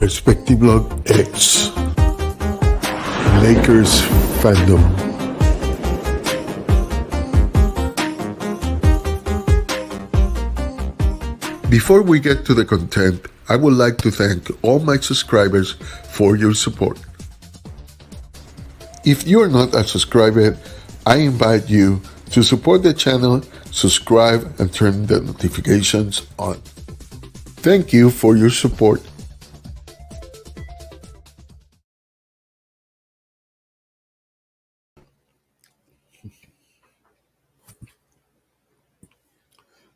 Perspective Blog X Lakers-fandom. Before we get to the content, I would like to thank all my subscribers for your support. If you are not a subscriber, I invite you to support the channel, subscribe, and turn the notifications on. Thank you for your support.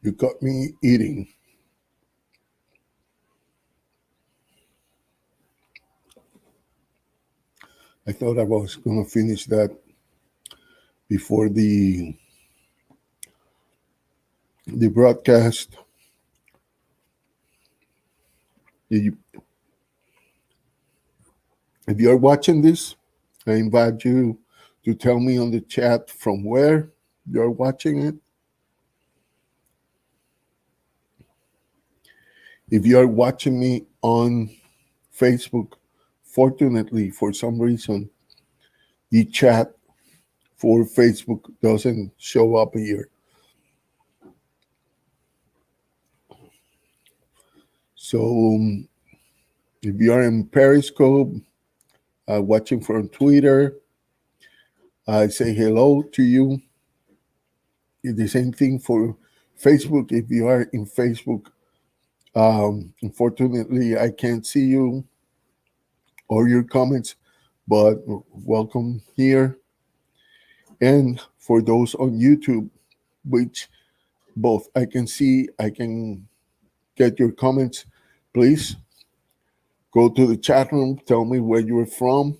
You got me eating. I thought I was going to finish that before the broadcast. If you are watching this, I invite you to tell me on the chat from where you're watching it. If you are watching me on Facebook, fortunately, for some reason, the chat for Facebook doesn't show up here. So if you are in Periscope, watching from Twitter, I say hello to you. It's the same thing for Facebook. If you are in Facebook, unfortunately, I can't see you or your comments, but welcome here. And for those on YouTube, which both I can see, I can get your comments, please go to the chat room, tell me where you're from,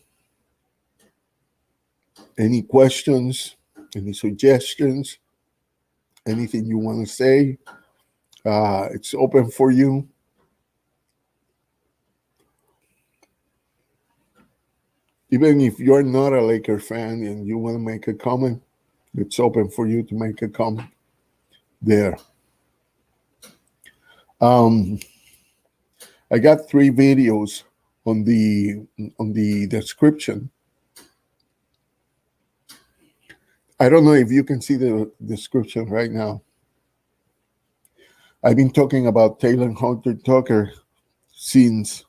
any questions, any suggestions, anything you want to say. It's open for you. Even if you're not a Laker fan and you want to make a comment, it's open for you to make a comment there. I got 3 videos on the description. I don't know if you can see the description right now. I've been talking about Taylor Hunter Tucker since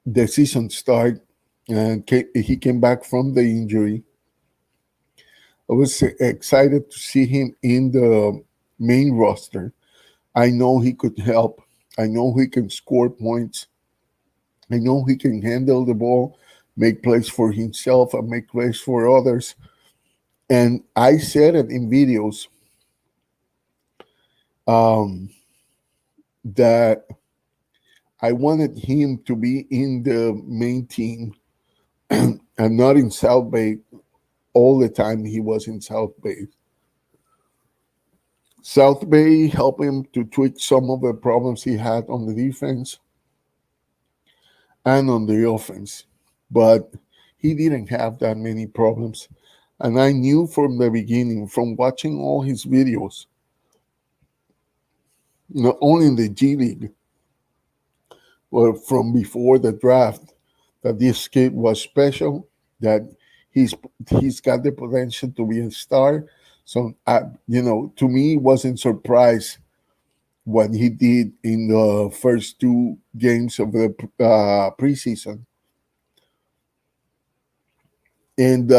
the season start, and he came back from the injury. I was excited to see him in the main roster. I know he could help. I know he can score points. I know he can handle the ball, make plays for himself and make plays for others. And I said it in videos that I wanted him to be in the main team and not in South Bay all the time he was in South Bay. South Bay helped him to tweak some of the problems he had on the defense and on the offense. But he didn't have that many problems. And I knew from the beginning, from watching all his videos, not only in the G League, but from before the draft, that this kid was special, that he's got the potential to be a star. So, to me, it wasn't surprised what he did in the first 2 games of the preseason. And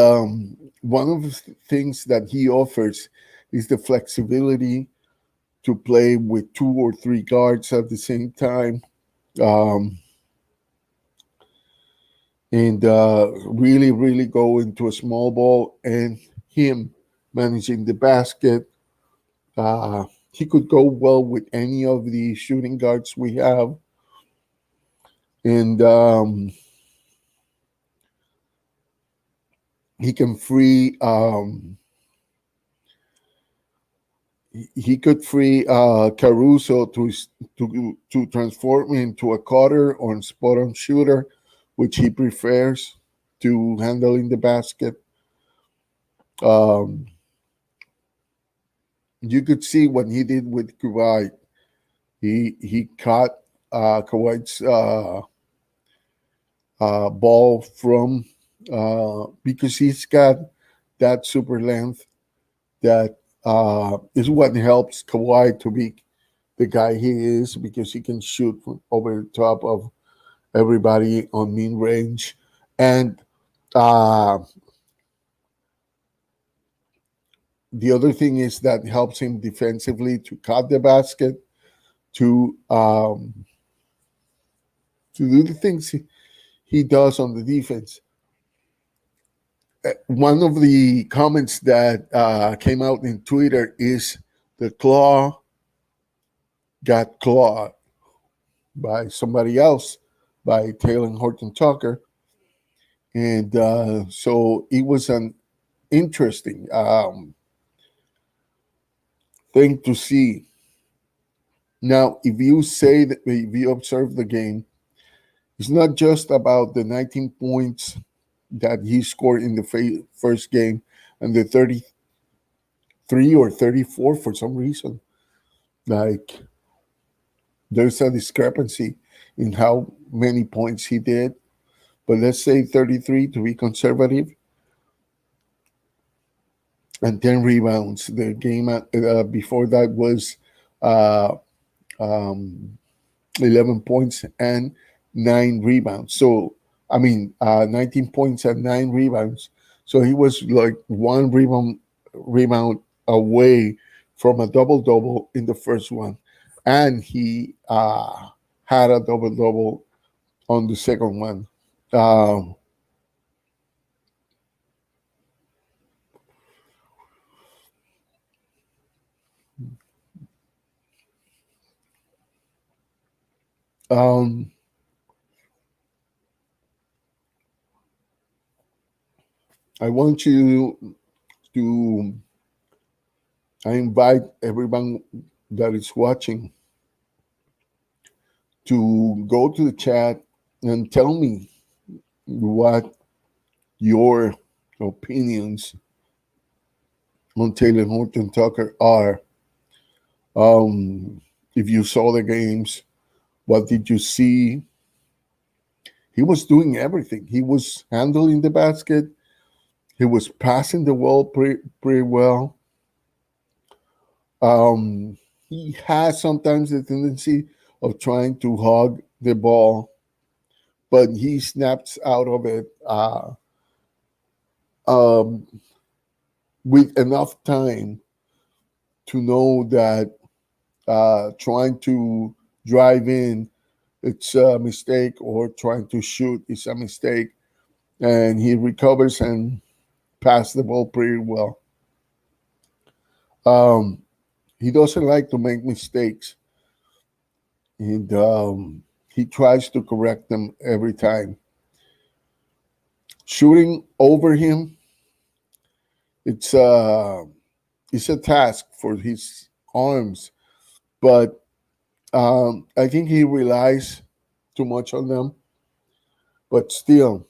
one of the things that he offers is the flexibility to play with 2 or 3 guards at the same time. And really, really go into a small ball, and him managing the basket. He could go well with any of the shooting guards we have. And he can free he could free Caruso to transform into a cutter or spot-on shooter, which he prefers to handling the basket. You could see what he did with Kuwait. He cut Kawhi's ball from because he's got that super length that is what helps Kawhi to be the guy he is because he can shoot from over the top of everybody on mean range. And uh, the other thing is that helps him defensively to cut the basket, to to do the things he does on the defense. One of the comments that came out in Twitter is the claw got clawed by somebody else, by Taylor Horton Tucker. And so it was an interesting thing to see. Now, if you say that if you observe the game, it's not just about the 19 points that he scored in the first game and the 33 or 34 for some reason. Like, there's a discrepancy in how many points he did, but let's say 33 to be conservative, and 10 rebounds. The game before that was uh, um, 11 points and 9 rebounds. So, I mean, 19 points and 9 rebounds. So he was like one rebound away from a double double in the first one, and he had a double double on the second one. Um, um, I want you to. I invite everyone that is watching to go to the chat and tell me what your opinions on Taylor Horton Tucker are. If you saw the games, what did you see? He was doing everything. He was handling the basket. He was passing the ball pretty well. He has sometimes the tendency of trying to hog the ball, but he snaps out of it um, with enough time to know that trying to drive in it's a mistake or trying to shoot is a mistake, and he recovers and passes the ball pretty well. Um, he doesn't like to make mistakes, and he tries to correct them every time. Shooting over him, it's uh, it's a task for his arms, but I think he relies too much on them. But still,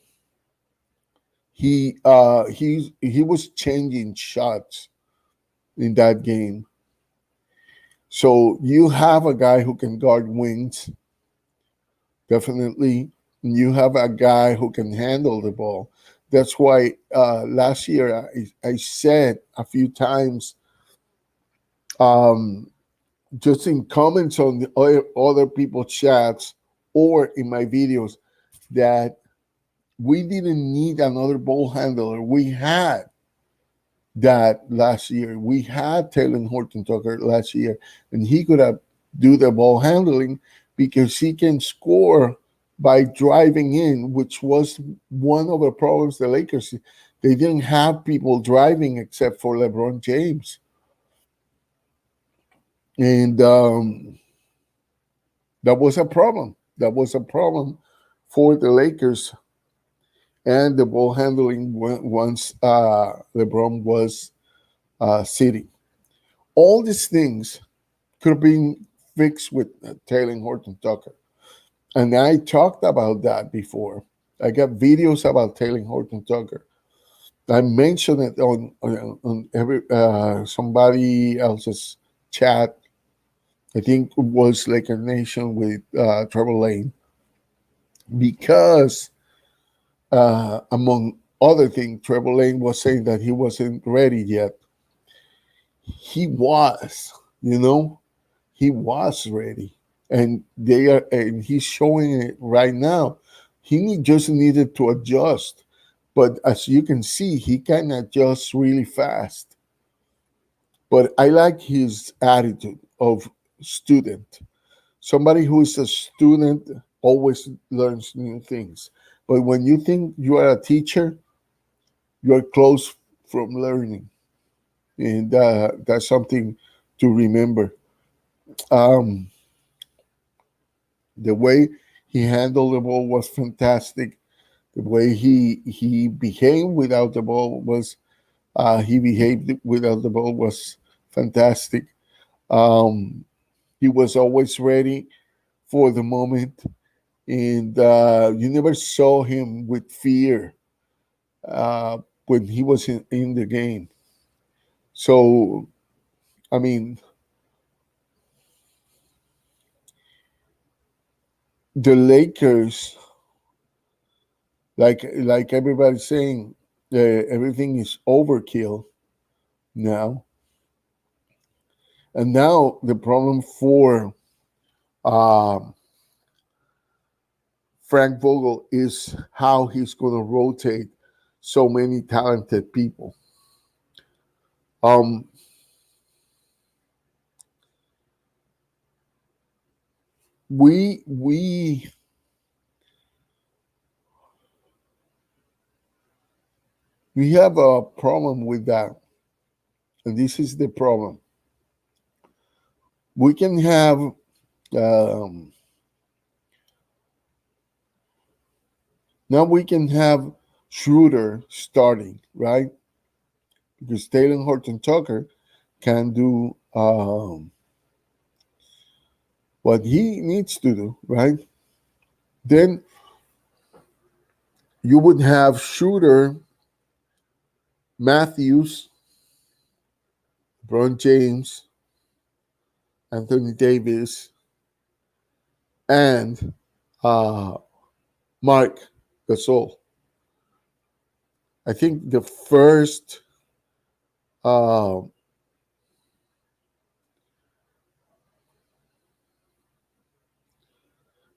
he was changing shots in that game. So you have a guy who can guard wings, definitely. You have a guy who can handle the ball. That's why last year I said a few times, um, just in comments on the other people's chats or in my videos, that we didn't need another ball handler. We had that last year. We had Taylor Horton Tucker last year, and he could have do the ball handling because he can score by driving in, which was one of the problems the Lakers. They didn't have people driving except for LeBron James, and that was a problem. That was a problem for the Lakers and the ball handling once LeBron was sitting. All these things could have been fixed with Taylor Horton Tucker. And I talked about that before. I got videos about Taylor Horton Tucker. I mentioned it on every somebody else's chat I think it was like a nation with Trevor Lane because, among other things, Trevor Lane was saying that he wasn't ready yet. He was, you know, he was ready, and and he's showing it right now. Just needed to adjust, but as you can see, he can adjust really fast. But I like his attitude of student. Somebody who is a student always learns new things. But when you think you are a teacher, you are close from learning, and that's something to remember. Um, the way he handled the ball was fantastic. The way he behaved without the ball was he behaved without the ball was fantastic. Um, he was always ready for the moment, and you never saw him with fear when he was in the game. So, I mean, the Lakers, like everybody's saying, everything is overkill now, and now the problem for um, Frank Vogel is how he's going to rotate so many talented people. Um, we we have a problem with that, and this is the problem. We can have um, now we can have Schroeder starting, right? Because Taylor Horton Tucker can do what he needs to do, right? Then you would have Schroeder, Matthews, LeBron James, Anthony Davis, and uh, Mark Gasol. I think uh,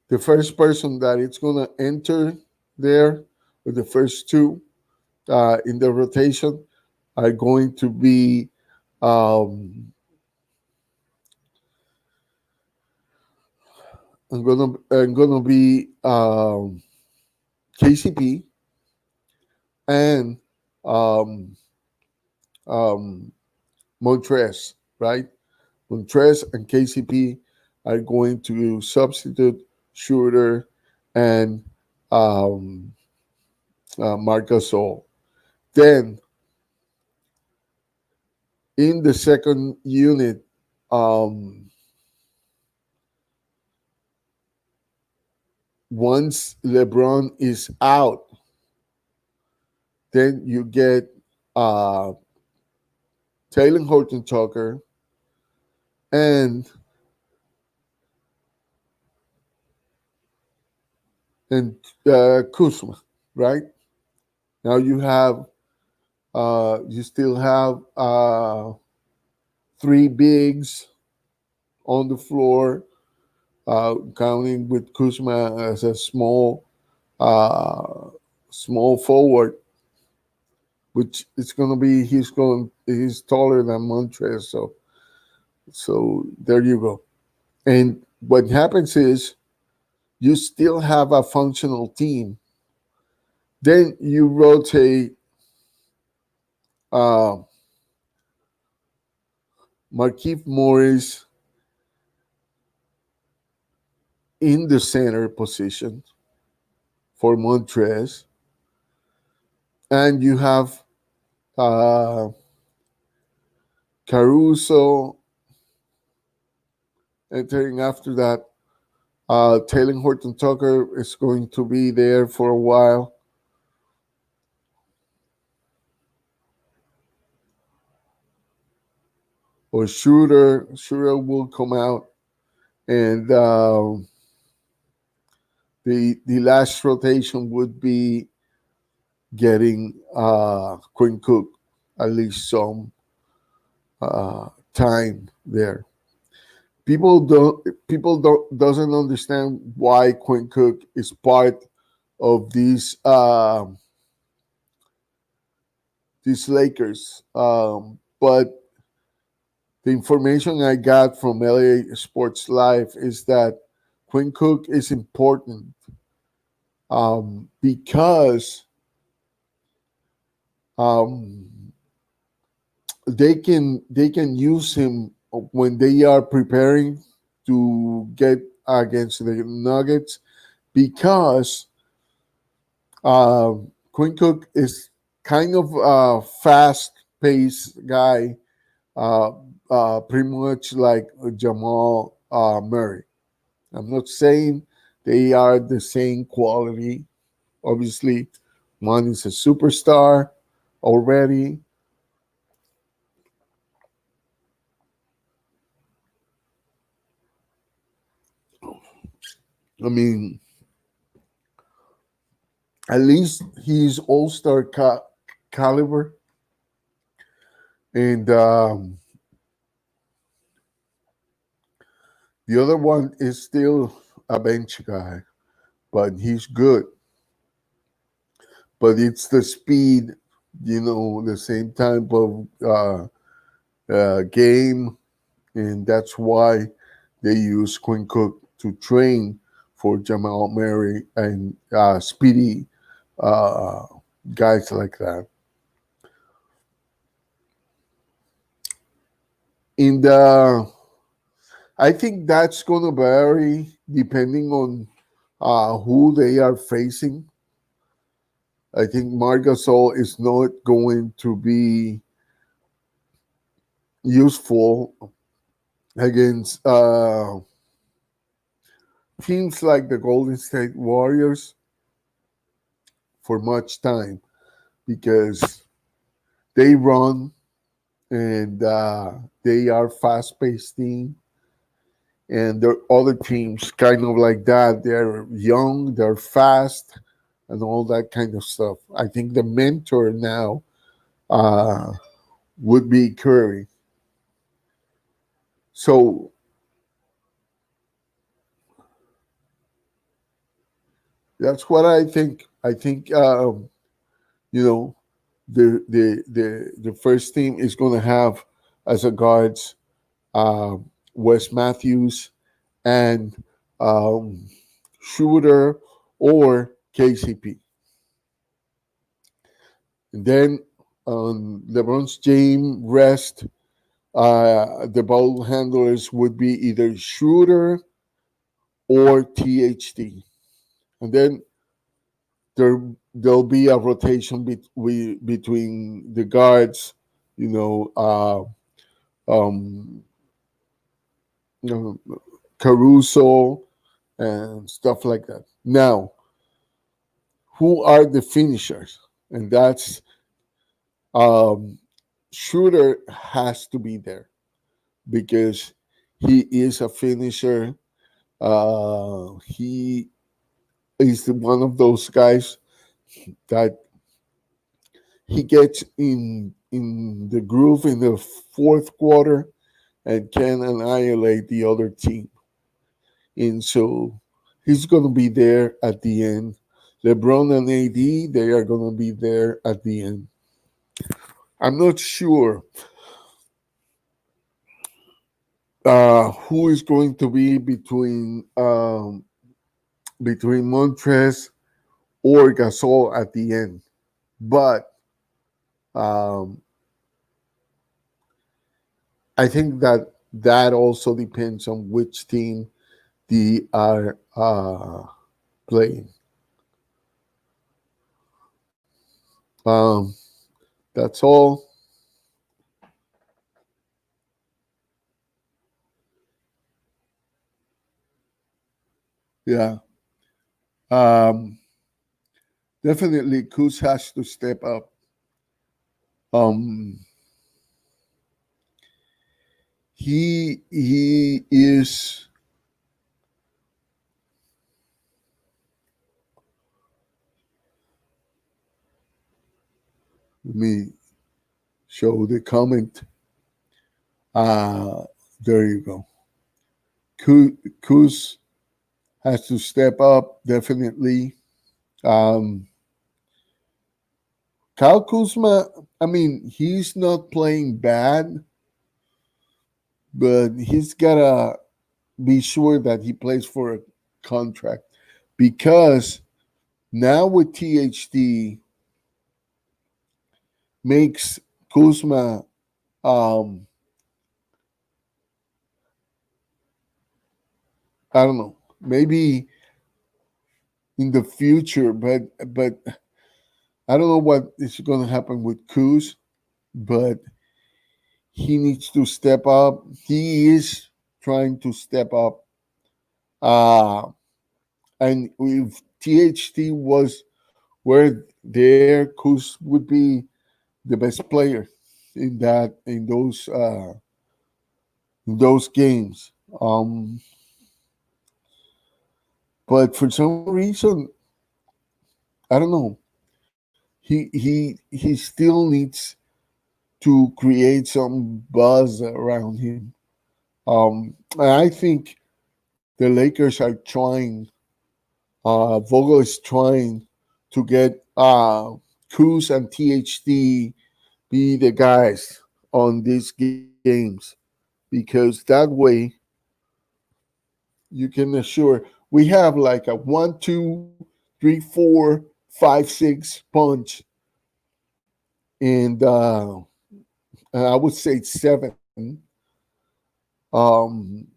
the first person that it's gonna enter there, or the first two in the rotation, are going to be um, I'm gonna be KCP and um, um, Montrez, right? Montrez and KCP are going to substitute Shooter and um, Marc Gasol. Then in the second unit, um, once LeBron is out, then you get uh, Taylor Horton Tucker and and Kuzma, right? Now you still have three bigs on the floor, counting with Kuzma as a uh, small forward, which is going to be he's taller than Montrez, so there you go. And what happens is you still have a functional team. Then you rotate uh, Markieff Morris in the center position for Montrez, and you have uh, Caruso entering after that. Taylor Horton Tucker is going to be there for a while. Or Shooter will come out. and the last rotation would be getting Quinn Cook at least some time there. People don't doesn't understand why Quinn Cook is part of these Lakers. But the information I got from LA Sports Live is that Quinn Cook is important because um, they can use him when they are preparing to get against the Nuggets because Quinn Cook is kind of a fast-paced guy, uh, pretty much like Jamal Murray. I'm not saying they are the same quality. Obviously, one is a superstar already. I mean, at least he's all-star caliber, and the other one is still a bench guy, but he's good. But it's the speed, the same type of game, and that's why they use Quinn Cook to train for Jamal Murray and speedy uh, guys like that. In the, I think that's gonna vary depending on who they are facing. I think Margasol is not going to be useful against teams like the Golden State Warriors for much time because they run and they are fast-paced team, and there are other teams kind of like that. They're young, they're fast, and all that kind of stuff. I think the mentor now uh, would be Curry. So that's what I think. I think you know the first team is going to have as a guards uh, Wes Matthews and um, Shooter or KCP. And then LeBron's James rest, the ball handlers would be either Shooter or THT. And then there'll be a rotation between the guards, you know, um, you know, Caruso and stuff like that. Now, who are the finishers? And that's um, Shooter has to be there because he is a finisher. He is one of those guys that he gets in the groove in the fourth quarter and can annihilate the other team. And so he's going to be there at the end. LeBron and AD, they are going to be there at the end. I'm not sure who is going to be between Montrez or Gasol at the end, but um, I think that also depends on which team they are playing. Um, that's all. Yeah. Um, Definitely, Kuz has to step up. Um, he is. Let me show the comment. Uh, there you go. Kuz has to step up, definitely. Um, Kyle Kuzma, I mean, he's not playing bad, but he's got to be sure that he plays for a contract because now with THT makes Kuzma um, I don't know, maybe in the future, but I don't know what is going to happen with Kuz, but he needs to step up. He is trying to step up. And if THT was where there, Kuz would be the best player in those games. But for some reason, I don't know. He still needs to create some buzz around him. And I think the Lakers are trying. Vogel is trying to get Cruz and THT be the guys on these games because that way you can assure we have like a 1, 2, 3, 4, 5, 6 punch, and I would say 7. Um,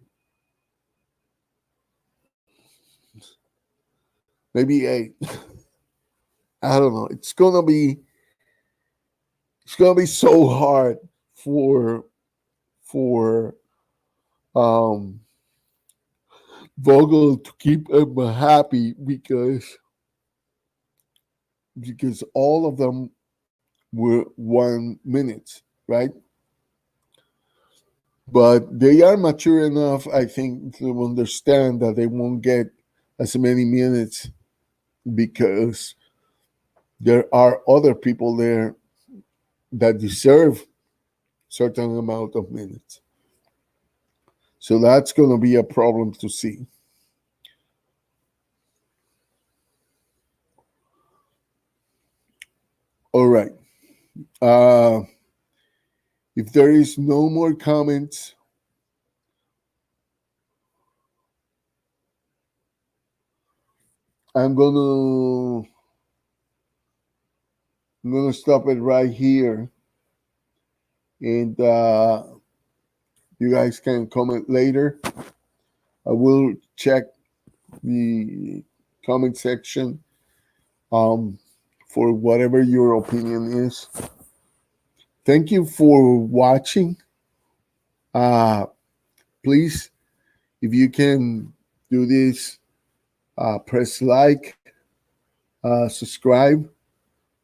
maybe 8. I don't know. It's gonna be so hard for for um Vogel to keep him happy because all of them were 1 minute, right? But they are mature enough, I think, to understand that they won't get as many minutes because there are other people there that deserve certain amount of minutes. So that's going to be a problem to see. All right. Uh, if there is no more comments, I'm gonna stop it right here, and you guys can comment later. I will check the comment section um, for whatever your opinion is. Thank you for watching. Uh, please, if you can do this, press like, subscribe.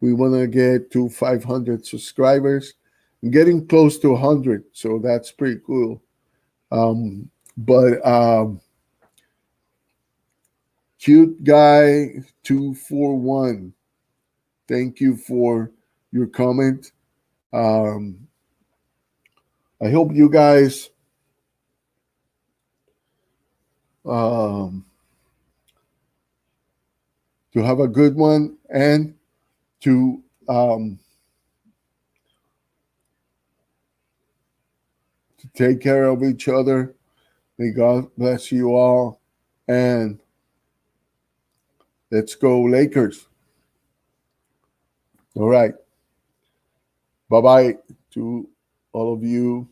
We want to get to 500 subscribers. I'm getting close to 100, so that's pretty cool. But Cute Guy 241, thank you for your comment. Um, I hope you guys um, to have a good one and to take care of each other. May God bless you all, and let's go Lakers. All right. Bye bye to all of you